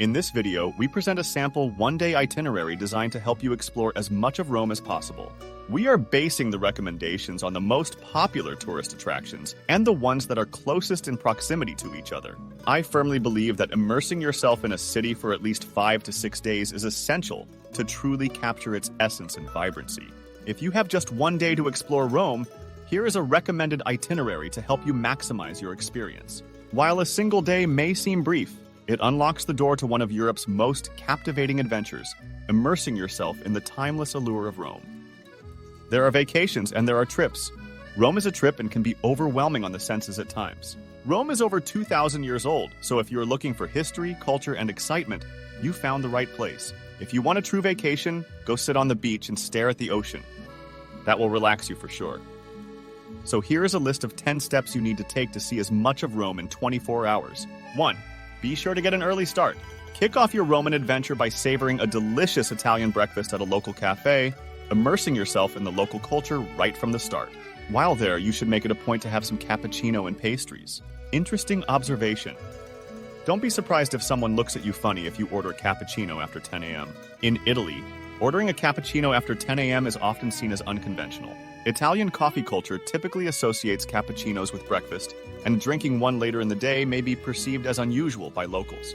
In this video, we present a sample one-day itinerary designed to help you explore as much of Rome as possible. We are basing the recommendations on the most popular tourist attractions and the ones that are closest in proximity to each other. I firmly believe that immersing yourself in a city for at least 5 to 6 days is essential to truly capture its essence and vibrancy. If you have just one day to explore Rome, here is a recommended itinerary to help you maximize your experience. While a single day may seem brief, it unlocks the door to one of Europe's most captivating adventures, immersing yourself in the timeless allure of Rome. There are vacations and there are trips. Rome is a trip and can be overwhelming on the senses at times. Rome is over 2,000 years old, so if you're looking for history, culture, and excitement, you found the right place. If you want a true vacation, go sit on the beach and stare at the ocean. That will relax you for sure. So here is a list of 10 steps you need to take to see as much of Rome in 24 hours. 1. Be sure to get an early start. Kick off your Roman adventure by savoring a delicious Italian breakfast at a local cafe, immersing yourself in the local culture right from the start. While there, you should make it a point to have some cappuccino and pastries. Interesting observation. Don't be surprised if someone looks at you funny if you order a cappuccino after 10 a.m. In Italy, ordering a cappuccino after 10 a.m. is often seen as unconventional. Italian coffee culture typically associates cappuccinos with breakfast, and drinking one later in the day may be perceived as unusual by locals.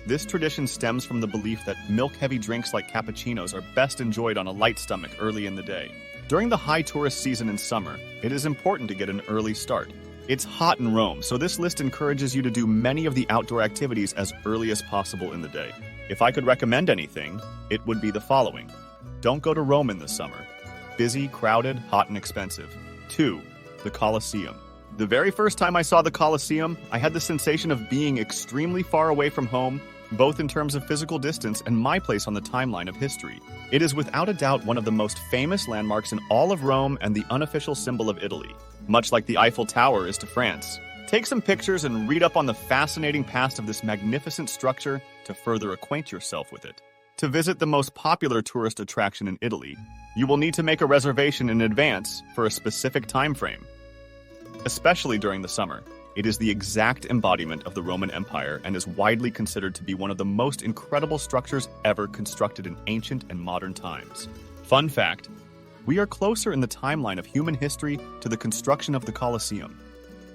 This tradition stems from the belief that milk-heavy drinks like cappuccinos are best enjoyed on a light stomach early in the day. During the high tourist season in summer, it is important to get an early start. It's hot in Rome, so this list encourages you to do many of the outdoor activities as early as possible in the day. If I could recommend anything, it would be the following. Don't go to Rome in the summer. Busy, crowded, hot, and expensive. 2. The Coliseum. The very first time I saw the Coliseum, I had the sensation of being extremely far away from home, both in terms of physical distance and my place on the timeline of history. It is without a doubt one of the most famous landmarks in all of Rome and the unofficial symbol of Italy, much like the Eiffel Tower is to France. Take some pictures and read up on the fascinating past of this magnificent structure to further acquaint yourself with it. To visit the most popular tourist attraction in Italy, you will need to make a reservation in advance for a specific time frame. Especially during the summer, it is the exact embodiment of the Roman Empire and is widely considered to be one of the most incredible structures ever constructed in ancient and modern times. Fun fact, we are closer in the timeline of human history to the construction of the Colosseum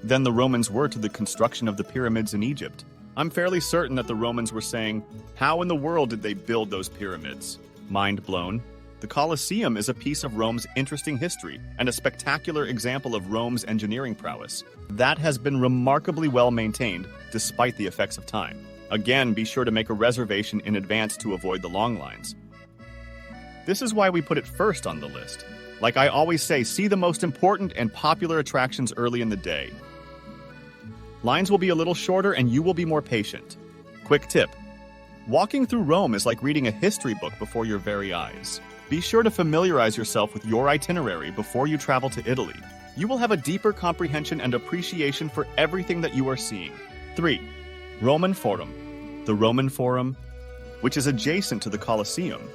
than the Romans were to the construction of the pyramids in Egypt. I'm fairly certain that the Romans were saying, how in the world did they build those pyramids? Mind blown. The Colosseum is a piece of Rome's interesting history and a spectacular example of Rome's engineering prowess that has been remarkably well maintained despite the effects of time. Again, be sure to make a reservation in advance to avoid the long lines. This is why we put it first on the list. Like I always say, see the most important and popular attractions early in the day. Lines will be a little shorter and you will be more patient. Quick tip. Walking through Rome is like reading a history book before your very eyes. Be sure to familiarize yourself with your itinerary before you travel to Italy. You will have a deeper comprehension and appreciation for everything that you are seeing. 3. Roman Forum. The Roman Forum, which is adjacent to the Colosseum,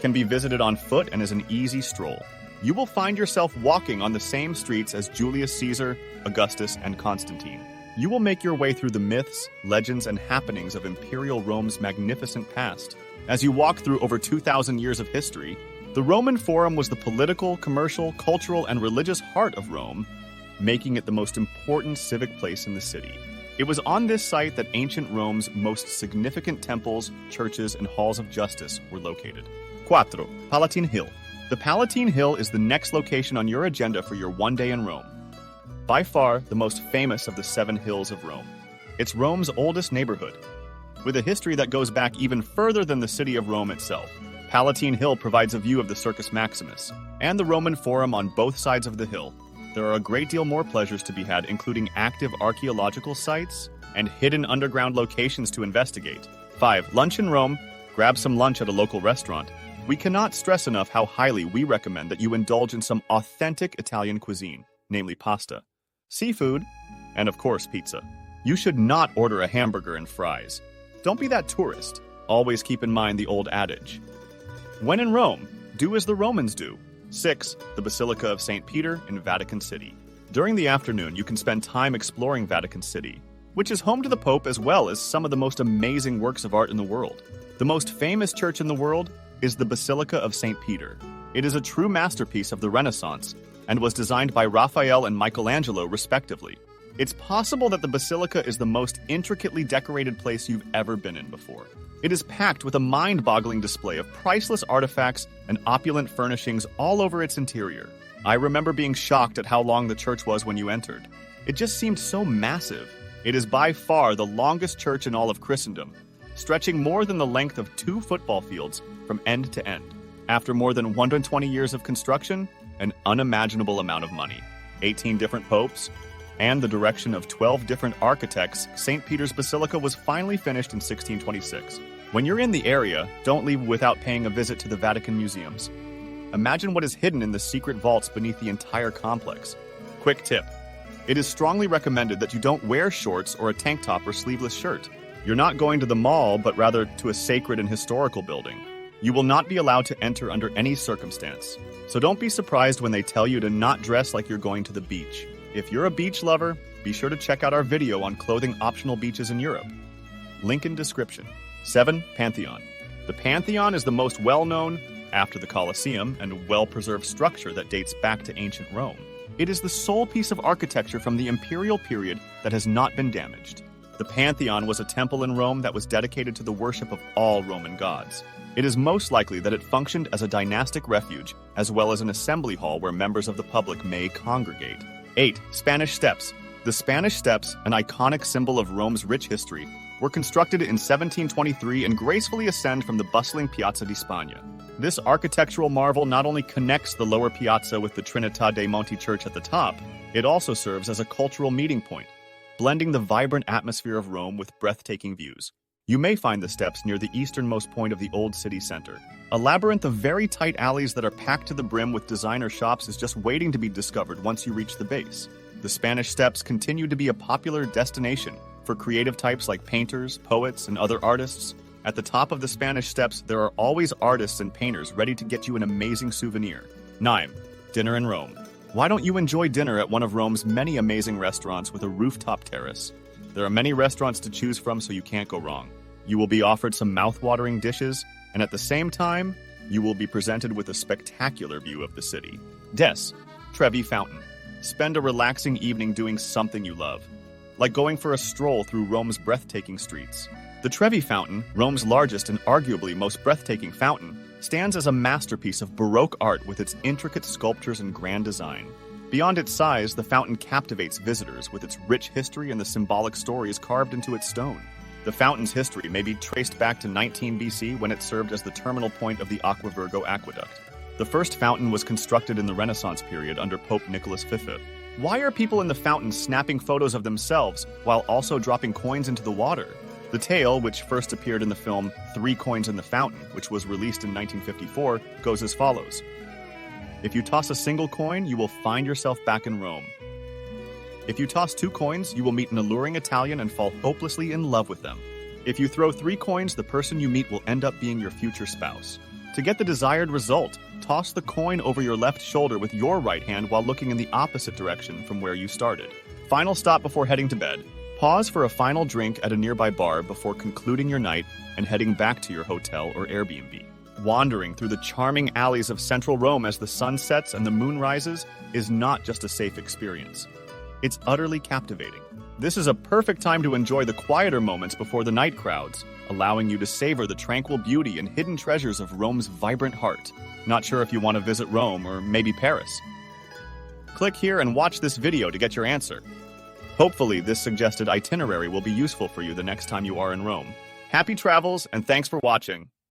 can be visited on foot and is an easy stroll. You will find yourself walking on the same streets as Julius Caesar, Augustus, and Constantine. You will make your way through the myths, legends, and happenings of Imperial Rome's magnificent past. As you walk through over 2,000 years of history, the Roman Forum was the political, commercial, cultural, and religious heart of Rome, making it the most important civic place in the city. It was on this site that ancient Rome's most significant temples, churches, and halls of justice were located. 4. Palatine Hill. The Palatine Hill is the next location on your agenda for your one day in Rome. By far, the most famous of the 7 hills of Rome. It's Rome's oldest neighborhood, with a history that goes back even further than the city of Rome itself. Palatine Hill provides a view of the Circus Maximus and the Roman Forum on both sides of the hill. There are a great deal more pleasures to be had, including active archaeological sites and hidden underground locations to investigate. 5. Lunch in Rome. Grab some lunch at a local restaurant. We cannot stress enough how highly we recommend that you indulge in some authentic Italian cuisine, namely pasta, seafood, and of course pizza. You should not order a hamburger and fries. Don't be that tourist. Always keep in mind the old adage. When in Rome, do as the Romans do. 6. The Basilica of St. Peter in Vatican City. During the afternoon, you can spend time exploring Vatican City, which is home to the Pope as well as some of the most amazing works of art in the world. The most famous church in the world is the Basilica of St. Peter. It is a true masterpiece of the Renaissance and was designed by Raphael and Michelangelo, respectively. It's possible that the Basilica is the most intricately decorated place you've ever been in before. It is packed with a mind-boggling display of priceless artifacts and opulent furnishings all over its interior. I remember being shocked at how long the church was when you entered. It just seemed so massive. It is by far the longest church in all of Christendom, stretching more than the length of 2 football fields from end to end. After more than 120 years of construction, an unimaginable amount of money, 18 different popes, and the direction of 12 different architects, St. Peter's Basilica was finally finished in 1626. When you're in the area, don't leave without paying a visit to the Vatican museums. Imagine what is hidden in the secret vaults beneath the entire complex. Quick tip: it is strongly recommended that you don't wear shorts or a tank top or sleeveless shirt. You're not going to the mall, but rather to a sacred and historical building. You will not be allowed to enter under any circumstance. So don't be surprised when they tell you to not dress like you're going to the beach. If you're a beach lover, be sure to check out our video on clothing optional beaches in Europe. Link in description. 7. Pantheon. The Pantheon is the most well-known, after the Coliseum, and well-preserved structure that dates back to ancient Rome. It is the sole piece of architecture from the imperial period that has not been damaged. The Pantheon was a temple in Rome that was dedicated to the worship of all Roman gods. It is most likely that it functioned as a dynastic refuge, as well as an assembly hall where members of the public may congregate. 8. Spanish Steps. The Spanish Steps, an iconic symbol of Rome's rich history, were constructed in 1723 and gracefully ascend from the bustling Piazza di Spagna. This architectural marvel not only connects the lower piazza with the Trinità dei Monti church at the top, it also serves as a cultural meeting point, blending the vibrant atmosphere of Rome with breathtaking views. You may find the steps near the easternmost point of the old city center. A labyrinth of very tight alleys that are packed to the brim with designer shops is just waiting to be discovered once you reach the base. The Spanish Steps continue to be a popular destination for creative types like painters, poets, and other artists. At the top of the Spanish Steps, there are always artists and painters ready to get you an amazing souvenir. 9. Dinner in Rome. Why don't you enjoy dinner at one of Rome's many amazing restaurants with a rooftop terrace? There are many restaurants to choose from, so you can't go wrong. You will be offered some mouth-watering dishes, and at the same time, you will be presented with a spectacular view of the city. Des. Trevi Fountain. Spend a relaxing evening doing something you love, like going for a stroll through Rome's breathtaking streets. The Trevi Fountain, Rome's largest and arguably most breathtaking fountain, stands as a masterpiece of Baroque art with its intricate sculptures and grand design. Beyond its size, the fountain captivates visitors with its rich history and the symbolic stories carved into its stone. The fountain's history may be traced back to 19 BC when it served as the terminal point of the Aqua Virgo aqueduct. The first fountain was constructed in the Renaissance period under Pope Nicholas V. Why are people in the fountain snapping photos of themselves while also dropping coins into the water? The tale, which first appeared in the film 3 Coins in the Fountain, which was released in 1954, goes as follows. If you toss a single coin, you will find yourself back in Rome. If you toss 2 coins, you will meet an alluring Italian and fall hopelessly in love with them. If you throw 3 coins, the person you meet will end up being your future spouse. To get the desired result, toss the coin over your left shoulder with your right hand while looking in the opposite direction from where you started. Final stop before heading to bed. Pause for a final drink at a nearby bar before concluding your night and heading back to your hotel or Airbnb. Wandering through the charming alleys of central Rome as the sun sets and the moon rises is not just a safe experience. It's utterly captivating. This is a perfect time to enjoy the quieter moments before the night crowds, allowing you to savor the tranquil beauty and hidden treasures of Rome's vibrant heart. Not sure if you want to visit Rome or maybe Paris? Click here and watch this video to get your answer. Hopefully, this suggested itinerary will be useful for you the next time you are in Rome. Happy travels, and thanks for watching.